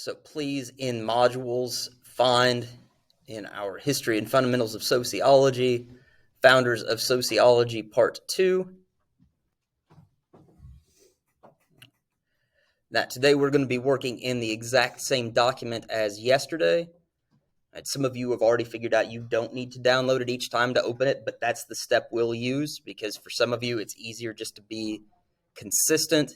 So please, in modules, find in our History and Fundamentals of Sociology, Founders of Sociology, Part 2. Now, today we're going to be working in the exact same document as yesterday. Some of you have already figured out you don't need to download it each time to open it, but that's the step we'll use because for some of you it's easier just to be consistent.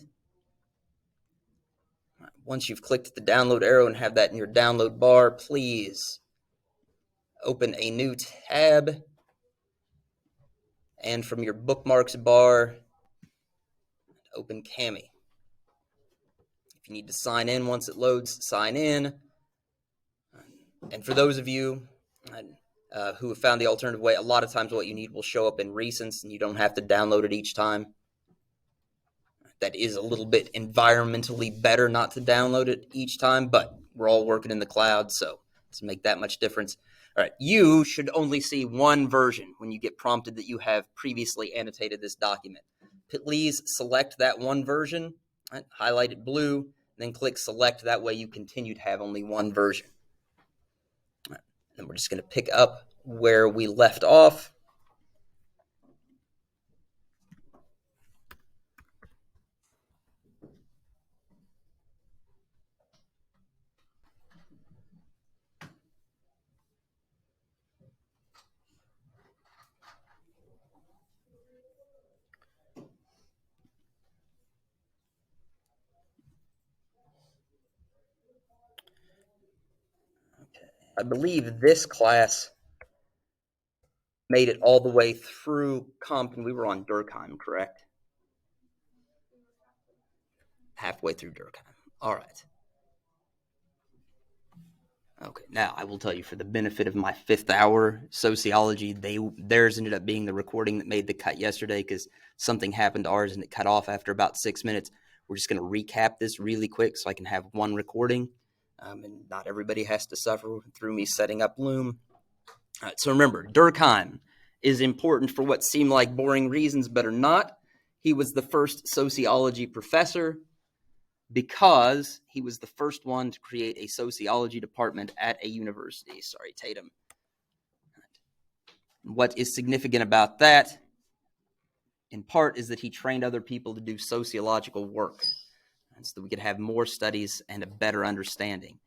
Once you've clicked the download arrow and have that in your download bar, please open a new tab. And from your bookmarks bar, open Cami. If you need to sign in once it loads, sign in. And for those of you who have found the alternative way, a lot of times what you need will show up in Recents and you don't have to download it each time. That is a little bit environmentally better not to download it each time, but we're all working in the cloud, so it doesn't make that much difference. All right, you should only see one version when you get prompted that you have previously annotated this document. Please select that one version, highlight it blue, then click select. That way you continue to have only one version. And we're just going to pick up where we left off. I believe this class made it all the way through Comp, and we were on Durkheim, correct? Halfway through Durkheim. All right. Okay, now I will tell you, for the benefit of my fifth hour sociology, theirs ended up being the recording that made the cut yesterday because something happened to ours and it cut off after about 6 minutes. We're just going to recap this really quick so I can have one recording. And not everybody has to suffer through me setting up Loom. All right, so remember, Durkheim is important for what seem like boring reasons, but are not. He was the first sociology professor because he was the first one to create a sociology department at a university. Sorry, Tatum. What is significant about that, in part, is that he trained other people to do sociological work so that we could have more studies and a better understanding.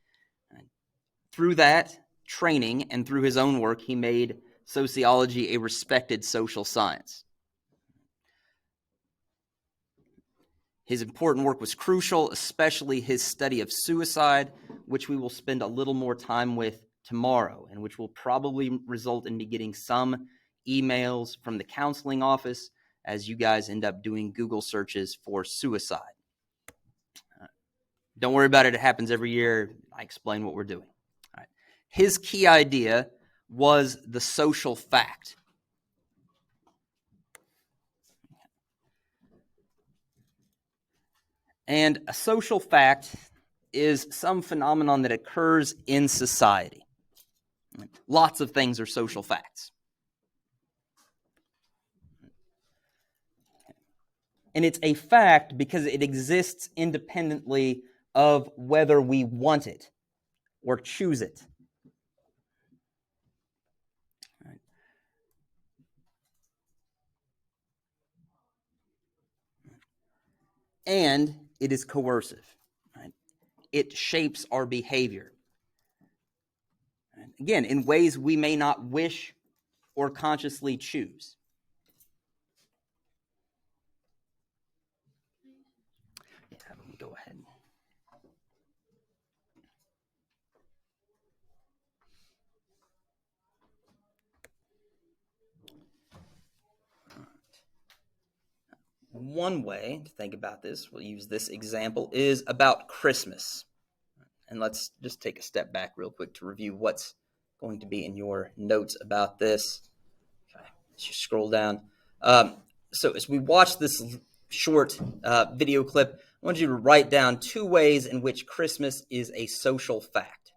Through that training and through his own work, he made sociology a respected social science. His important work was crucial, especially his study of suicide, which we will spend a little more time with tomorrow, and which will probably result in me getting some emails from the counseling office as you guys end up doing Google searches for suicide. Don't worry about it. It happens every year. I explain what we're doing. All right. His key idea was the social fact. And a social fact is some phenomenon that occurs in society. Lots of things are social facts. And it's a fact because it exists independently of whether we want it or choose it. And it is coercive. Right? It shapes our behavior. Again, in ways we may not wish or consciously choose. Yeah, let me go ahead. One way to think about this, we'll use this example, is about Christmas. And let's just take a step back real quick to review what's going to be in your notes about this. Okay, let's just scroll down. So as we watch this short video clip, I want you to write down 2 ways in which Christmas is a social fact.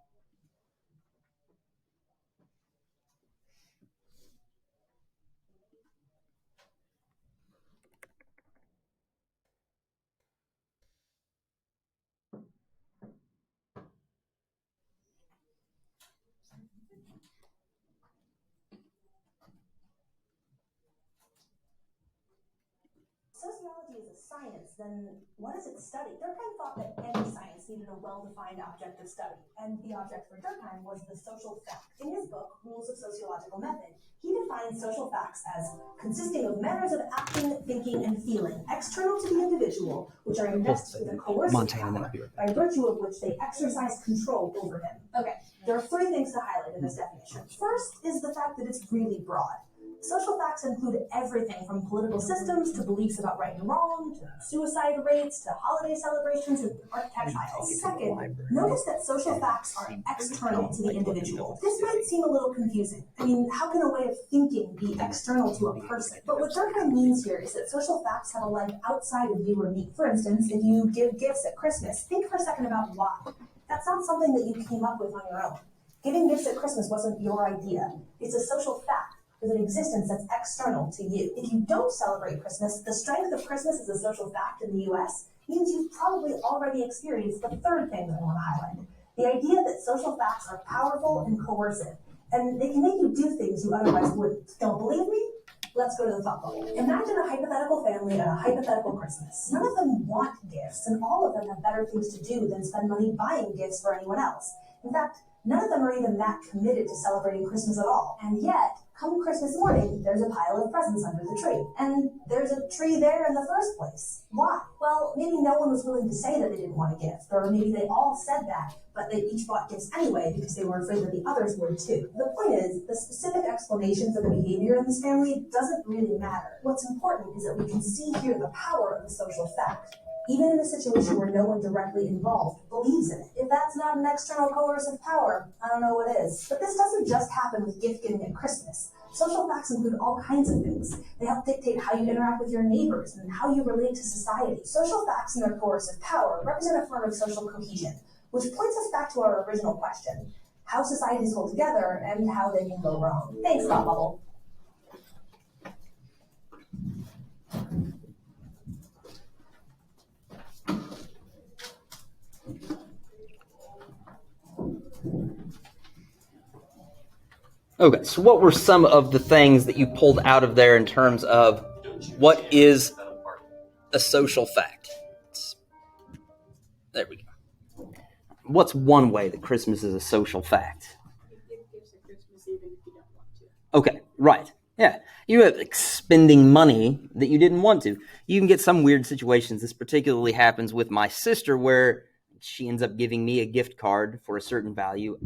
sociology is a science, then what does it study? Durkheim thought that any science needed a well-defined object of study, and the object for Durkheim was the social fact. In his book, Rules of Sociological Method, he defines social facts as consisting of manners of acting, thinking, and feeling external to the individual, which are invested with a coercive power, by virtue of which they exercise control over him. Okay, there are three things to highlight in this definition. First is the fact that it's really broad. Social facts include everything from political systems to beliefs about right and wrong, to suicide rates, to holiday celebrations and archetypal. Second, notice that social facts are external to the individual. This might seem a little confusing. I mean, how can a way of thinking be external to a person? But what Durkheim means here is that social facts have a life outside of you or me. For instance, if you give gifts at Christmas, think for a second about why. That's not something that you came up with on your own. Giving gifts at Christmas wasn't your idea. It's a social fact with an existence that's external to you. If you don't celebrate Christmas, the strength of Christmas as a social fact in the US means you've probably already experienced the third thing that I want to highlight. The idea that social facts are powerful and coercive, and they can make you do things you otherwise wouldn't. Don't believe me? Let's go to the thought bubble. Imagine a hypothetical family at a hypothetical Christmas. None of them want gifts, and all of them have better things to do than spend money buying gifts for anyone else. In fact, none of them are even that committed to celebrating Christmas at all. And yet, come Christmas morning, there's a pile of presents under the tree. And there's a tree there in the first place. Why? Well, maybe no one was willing to say that they didn't want a gift, or maybe they all said that, but they each bought gifts anyway because they were afraid that the others would too. The point is, the specific explanation for the behavior in this family doesn't really matter. What's important is that we can see here the power of the social fact, even in a situation where no one directly involved believes in it. If that's not an external coercive power, I don't know what is. But this doesn't just happen with gift giving at Christmas. Social facts include all kinds of things. They help dictate how you interact with your neighbors and how you relate to society. Social facts and their coercive power represent a form of social cohesion, which points us back to our original question, how societies hold together and how they can go wrong. Thanks, Thought Bubble. Okay, so what were some of the things that you pulled out of there in terms of what is a social fact? There we go. What's one way that Christmas is a social fact? You give gifts at Christmas even if you don't want to. Okay, right. Yeah, you have spending money that you didn't want to. You can get some weird situations. This particularly happens with my sister where she ends up giving me a gift card for a certain value.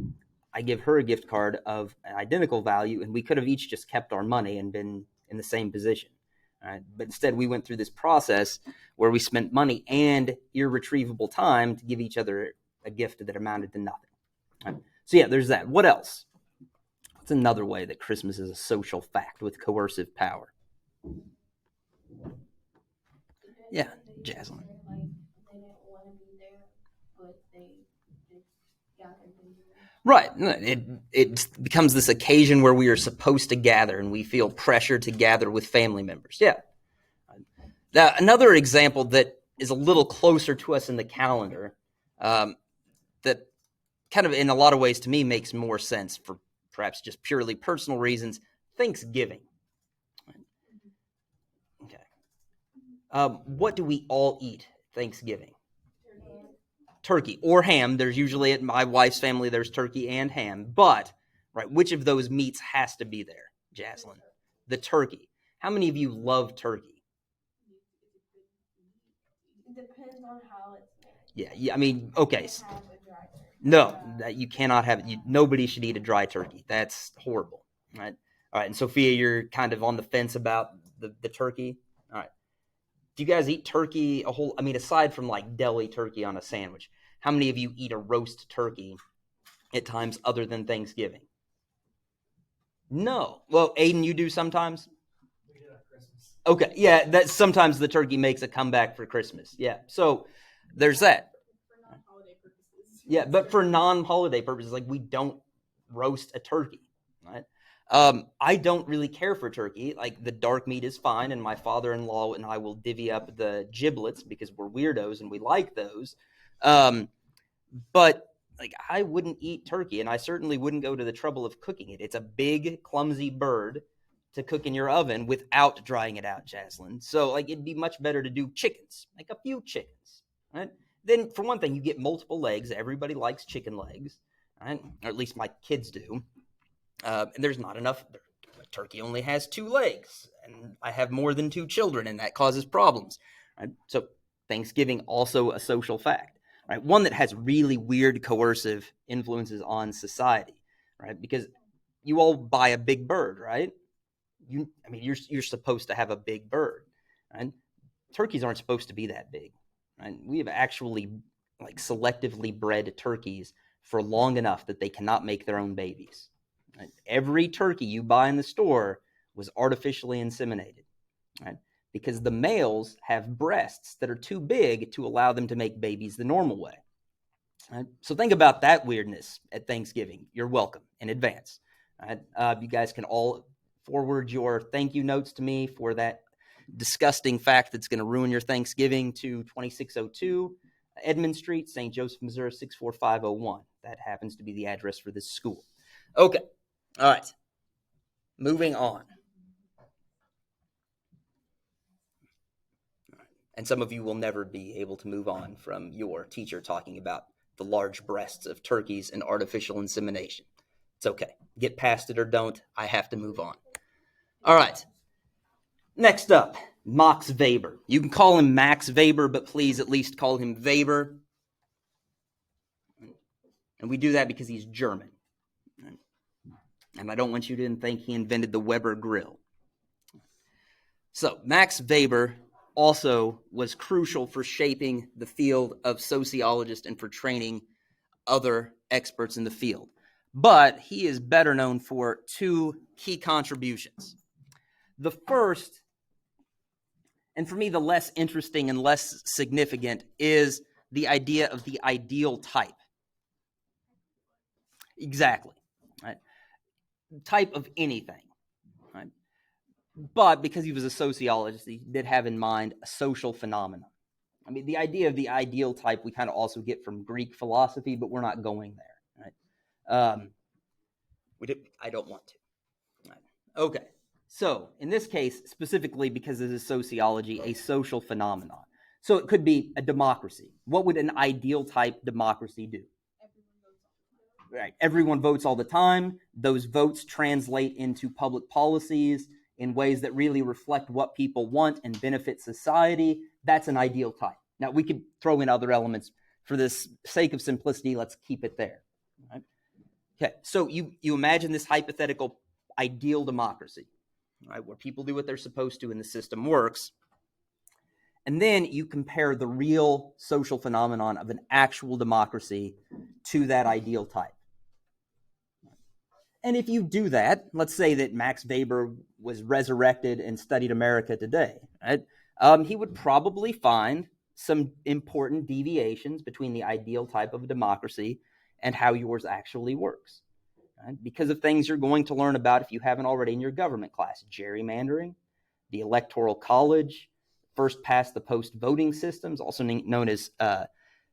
I give her a gift card of an identical value, and we could have each just kept our money and been in the same position. Right? But instead, we went through this process where we spent money and irretrievable time to give each other a gift that amounted to nothing. Right? So yeah, there's that. What else? What's another way that Christmas is a social fact with coercive power? Yeah, Jaslyn. They didn't want to be there, but they got to be there. Right. It becomes this occasion where we are supposed to gather and we feel pressure to gather with family members. Yeah. Now, another example that is a little closer to us in the calendar that kind of in a lot of ways to me makes more sense for perhaps just purely personal reasons, Thanksgiving. Okay. What do we all eat Thanksgiving? Turkey or ham. There's usually at my wife's family, there's turkey and ham. But, right, which of those meats has to be there, Jaslyn? The turkey. How many of you love turkey? It depends on how it's made. Yeah, I mean, okay. Have a dry turkey. No, you cannot have it. Nobody should eat a dry turkey. That's horrible. Right? All right, and Sophia, you're kind of on the fence about the turkey. All right. Do you guys eat turkey aside from like deli turkey on a sandwich, how many of you eat a roast turkey at times other than Thanksgiving? No. Well, Aiden, you do sometimes? We do it at Christmas. Okay, yeah, that sometimes the turkey makes a comeback for Christmas. Yeah, so there's that. For non-holiday purposes. Yeah, but for non-holiday purposes, like we don't roast a turkey, right? I don't really care for turkey. Like the dark meat is fine, and my father-in-law and I will divvy up the giblets because we're weirdos and we like those. But like I wouldn't eat turkey, and I certainly wouldn't go to the trouble of cooking it. It's a big, clumsy bird to cook in your oven without drying it out, Jaslyn. So, like, it'd be much better to do chickens, like a few chickens, right? Then, for one thing, you get multiple legs. Everybody likes chicken legs, right? Or at least my kids do. And there's not enough. A turkey only has 2 legs, and I have more than 2 children, and that causes problems, right? So, Thanksgiving also a social fact, right? One that has really weird coercive influences on society, right? Because you all buy a big bird, right? You're supposed to have a big bird, right? Turkeys aren't supposed to be that big, right? We have actually like selectively bred turkeys for long enough that they cannot make their own babies. Right? Every turkey you buy in the store was artificially inseminated, right? Because the males have breasts that are too big to allow them to make babies the normal way. Right? So think about that weirdness at Thanksgiving. You're welcome in advance. Right? You guys can all forward your thank you notes to me for that disgusting fact that's going to ruin your Thanksgiving to 2602 Edmond Street, St. Joseph, Missouri, 64501. That happens to be the address for this school. Okay. All right. Moving on. And some of you will never be able to move on from your teacher talking about the large breasts of turkeys and artificial insemination. It's okay. Get past it or don't. I have to move on. All right. Next up, Max Weber. You can call him Max Weber, but please at least call him Weber. And we do that because he's German. And I don't want you to think he invented the Weber grill. So, Max Weber also was crucial for shaping the field of sociologists and for training other experts in the field. But he is better known for 2 key contributions. The first, and for me the less interesting and less significant, is the idea of the ideal type. Exactly. Right? Type of anything. Right? But because he was a sociologist, he did have in mind a social phenomenon. I mean, the idea of the ideal type we kind of also get from Greek philosophy, but we're not going there. Right? I don't want to. Right. Okay. So, in this case, specifically because this is sociology, a social phenomenon. So, it could be a democracy. What would an ideal type democracy do? Right. Everyone votes all the time. Those votes translate into public policies in ways that really reflect what people want and benefit society. That's an ideal type. Now, we could throw in other elements. For the sake of simplicity, let's keep it there. Right? Okay, so you imagine this hypothetical ideal democracy, right, where people do what they're supposed to and the system works. And then you compare the real social phenomenon of an actual democracy to that ideal type. And if you do that, let's say that Max Weber was resurrected and studied America today, right? He would probably find some important deviations between the ideal type of a democracy and how yours actually works. Right? Because of things you're going to learn about if you haven't already in your government class: gerrymandering, the electoral college, first past the post voting systems, also known as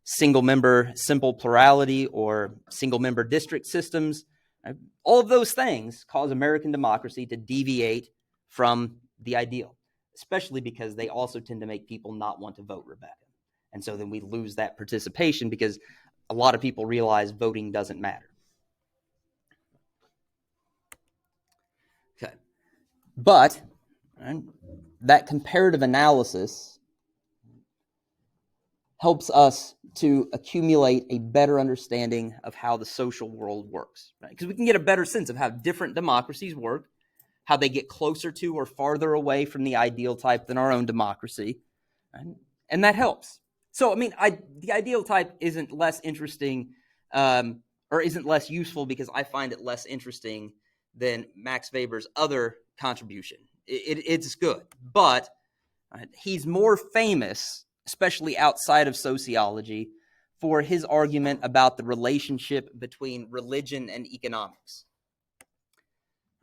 single member simple plurality or single member district systems. Right? All of those things cause American democracy to deviate from the ideal, especially because they also tend to make people not want to vote, Rebecca. And so then we lose that participation because a lot of people realize voting doesn't matter. Okay. But right, that comparative analysis helps us to accumulate a better understanding of how the social world works, right? Because we can get a better sense of how different democracies work, how they get closer to or farther away from the ideal type than our own democracy, right? And that helps. So, I mean, the ideal type isn't less interesting or isn't less useful because I find it less interesting than Max Weber's other contribution. It's good, but he's more famous, especially outside of sociology, for his argument about the relationship between religion and economics.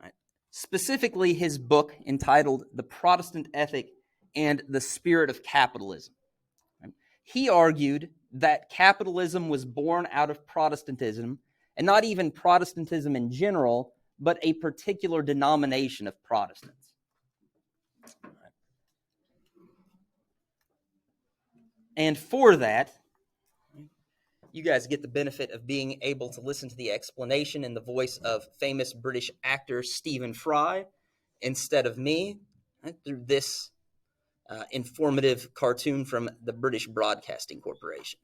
Right. Specifically, his book entitled The Protestant Ethic and the Spirit of Capitalism. Right. He argued that capitalism was born out of Protestantism, and not even Protestantism in general, but a particular denomination of Protestants. And for that, you guys get the benefit of being able to listen to the explanation in the voice of famous British actor Stephen Fry instead of me, through this informative cartoon from the British Broadcasting Corporation.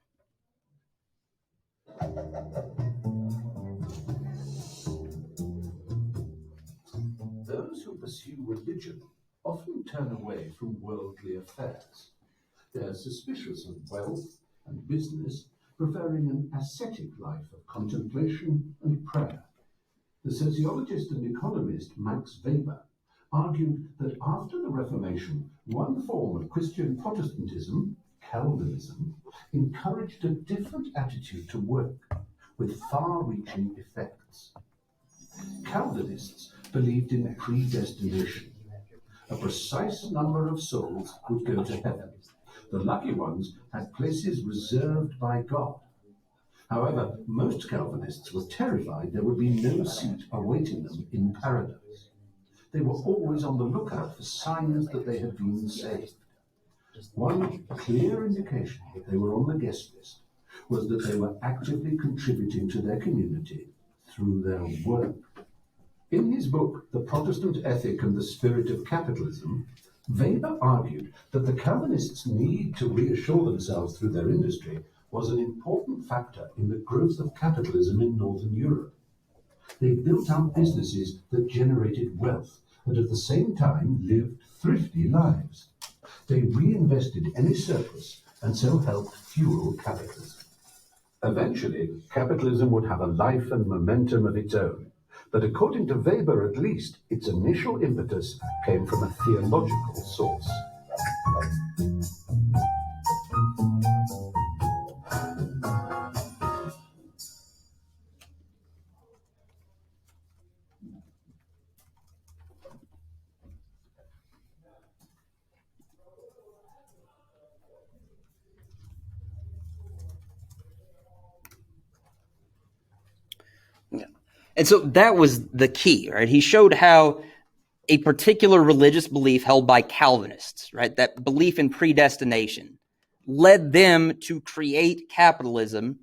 Those who pursue religion often turn away from worldly affairs. They are suspicious of wealth and business, preferring an ascetic life of contemplation and prayer. The sociologist and economist Max Weber argued that after the Reformation, one form of Christian Protestantism, Calvinism, encouraged a different attitude to work, with far-reaching effects. Calvinists believed in predestination. A precise number of souls would go to heaven. The lucky ones had places reserved by God. However, most Calvinists were terrified there would be no seat awaiting them in paradise. They were always on the lookout for signs that they had been saved. One clear indication that they were on the guest list was that they were actively contributing to their community through their work. In his book, The Protestant Ethic and the Spirit of Capitalism, Weber argued that the Calvinists' need to reassure themselves through their industry was an important factor in the growth of capitalism in Northern Europe. They built up businesses that generated wealth and at the same time lived thrifty lives. They reinvested any surplus and so helped fuel capitalism. Eventually, capitalism would have a life and momentum of its own. But according to Weber, at least, its initial impetus came from a theological source. And so that was the key, right? He showed how a particular religious belief held by Calvinists, right, that belief in predestination, led them to create capitalism,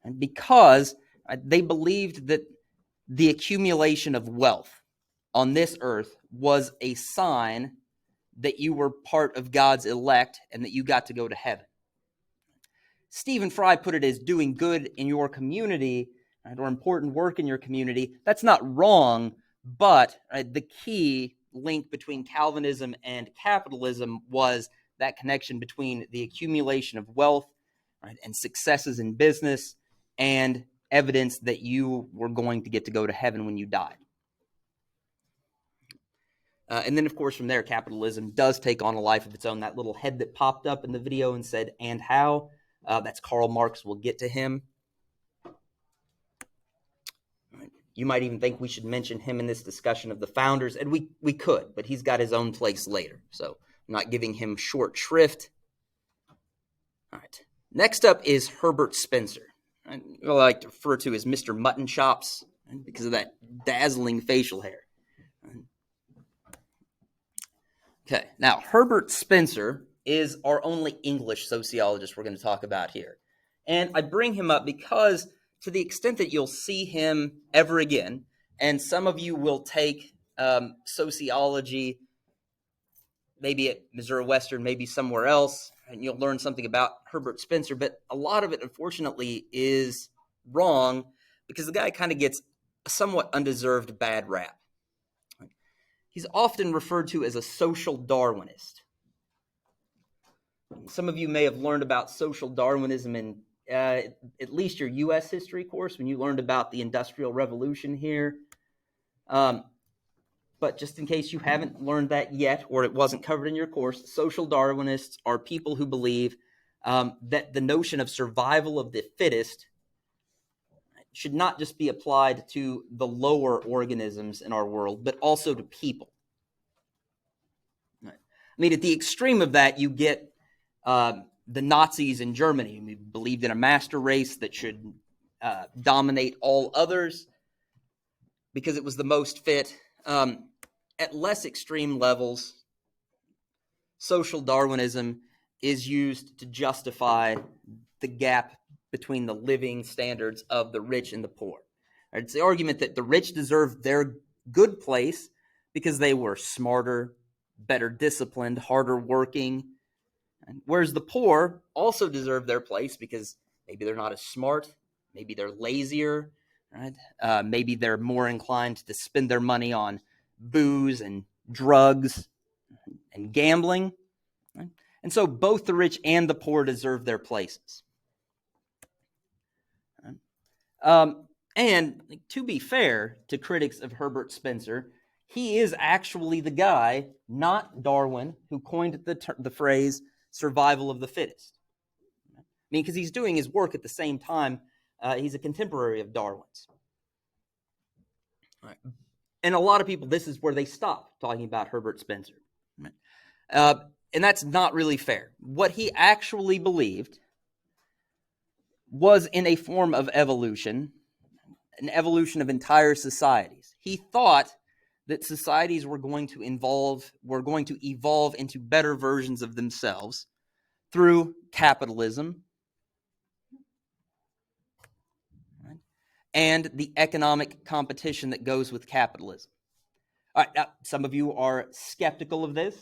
and because they believed that the accumulation of wealth on this earth was a sign that you were part of God's elect and that you got to go to heaven. Stephen Fry put it as doing good in your community, right, or important work in your community. That's not wrong, but the key link between Calvinism and capitalism was that connection between the accumulation of wealth, right, and successes in business and evidence that you were going to get to go to heaven when you died. And then, of course, from there, capitalism does take on a life of its own. That little head that popped up in the video and said, "And how?" That's Karl Marx. We'll get to him. You might even think we should mention him in this discussion of the founders, and we could, but he's got his own place later, so I'm not giving him short shrift. All right. Next up is Herbert Spencer. I like to refer to as Mr. Mutton Chops because of that dazzling facial hair. Okay, now Herbert Spencer is our only English sociologist we're going to talk about here. And I bring him up because to the extent that you'll see him ever again, and some of you will take sociology, maybe at Missouri Western, maybe somewhere else, and you'll learn something about Herbert Spencer, but a lot of it, unfortunately, is wrong because the guy kind of gets a somewhat undeserved bad rap. He's often referred to as a social Darwinist. Some of you may have learned about social Darwinism in at least your U.S. history course when you learned about the Industrial Revolution here. But just in case you haven't learned that yet or it wasn't covered in your course, social Darwinists are people who believe that the notion of survival of the fittest should not just be applied to the lower organisms in our world, but also to people. I mean, at the extreme of that, you get the Nazis in Germany, who believed in a master race that should dominate all others. because it was the most fit. At less extreme levels, social Darwinism is used to justify the gap between the living standards of the rich and the poor. It's the argument that the rich deserve their good place because they were smarter, better disciplined, harder working, whereas the poor also deserve their place because maybe they're not as smart, maybe they're lazier, right? Maybe they're more inclined to spend their money on booze and drugs and gambling. Right? And so both the rich and the poor deserve their places. And to be fair to critics of Herbert Spencer, he is actually the guy, not Darwin, who coined the phrase survival of the fittest. I mean, because he's doing his work at the same time. He's a contemporary of Darwin's. All right. And a lot of people, this is where they stop talking about Herbert Spencer. Right? And that's not really fair. What he actually believed was in a form of evolution, an evolution of entire societies. He thought that societies were going to evolve into better versions of themselves through capitalism, right, and the economic competition that goes with capitalism. All right, now, some of you are skeptical of this.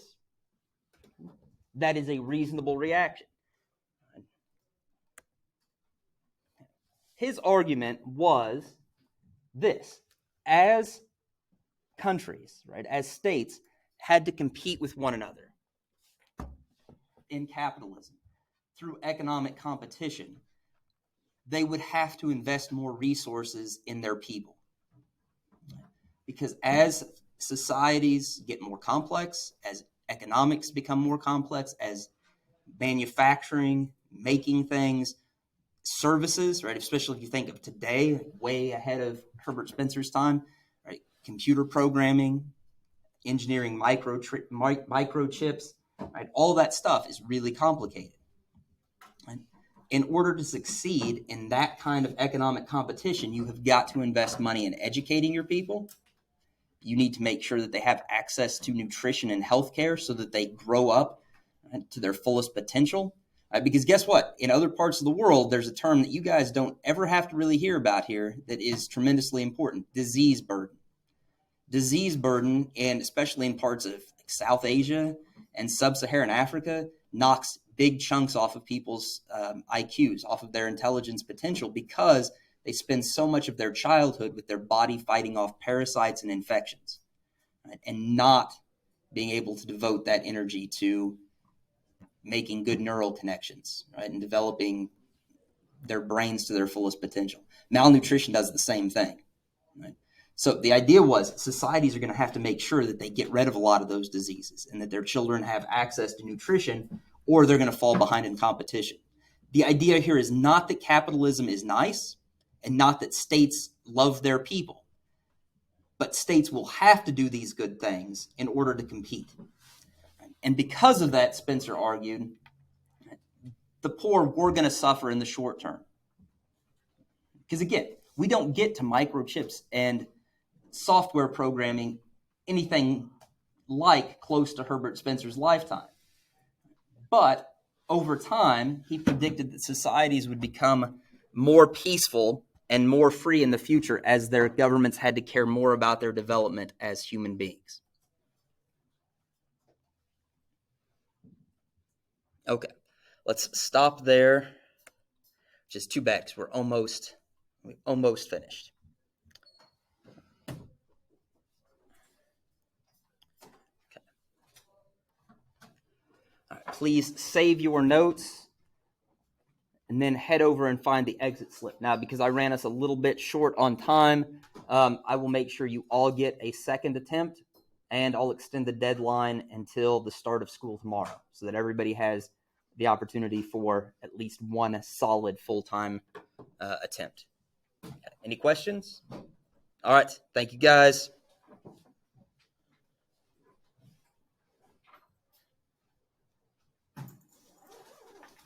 That is a reasonable reaction. His argument was this: as countries, right, as states had to compete with one another in capitalism through economic competition, they would have to invest more resources in their people. Because as societies get more complex, as economics become more complex, as manufacturing, making things, services, right, especially if you think of today, way ahead of Herbert Spencer's time, right, computer programming, engineering microchips, right, all that stuff is really complicated. Right? In order to succeed in that kind of economic competition, you have got to invest money in educating your people. You need to make sure that they have access to nutrition and healthcare so that they grow up to their fullest potential. Because guess what? In other parts of the world, there's a term that you guys don't ever have to really hear about here that is tremendously important: disease burden. Disease burden, and especially in parts of South Asia and sub-Saharan Africa, knocks big chunks off of people's IQs, off of their intelligence potential, because they spend so much of their childhood with their body fighting off parasites and infections, right, and not being able to devote that energy to making good neural connections, right, and developing their brains to their fullest potential. Malnutrition does the same thing. Right? So the idea was societies are going to have to make sure that they get rid of a lot of those diseases and that their children have access to nutrition, or they're going to fall behind in competition. The idea here is not that capitalism is nice and not that states love their people, but states will have to do these good things in order to compete. And because of that, Spencer argued, the poor were going to suffer in the short term. Because again, we don't get to microchips and software programming anything like close to Herbert Spencer's lifetime. But over time, he predicted that societies would become more peaceful and more free in the future as their governments had to care more about their development as human beings. Okay, let's stop there, which is too bad because we're almost finished. Okay. All right, please save your notes and then head over and find the exit slip. Now, because I ran us a little bit short on time, I will make sure you all get a second attempt, and I'll extend the deadline until the start of school tomorrow so that everybody has the opportunity for at least one solid full-time attempt. Okay. Any questions? All right. Thank you, guys.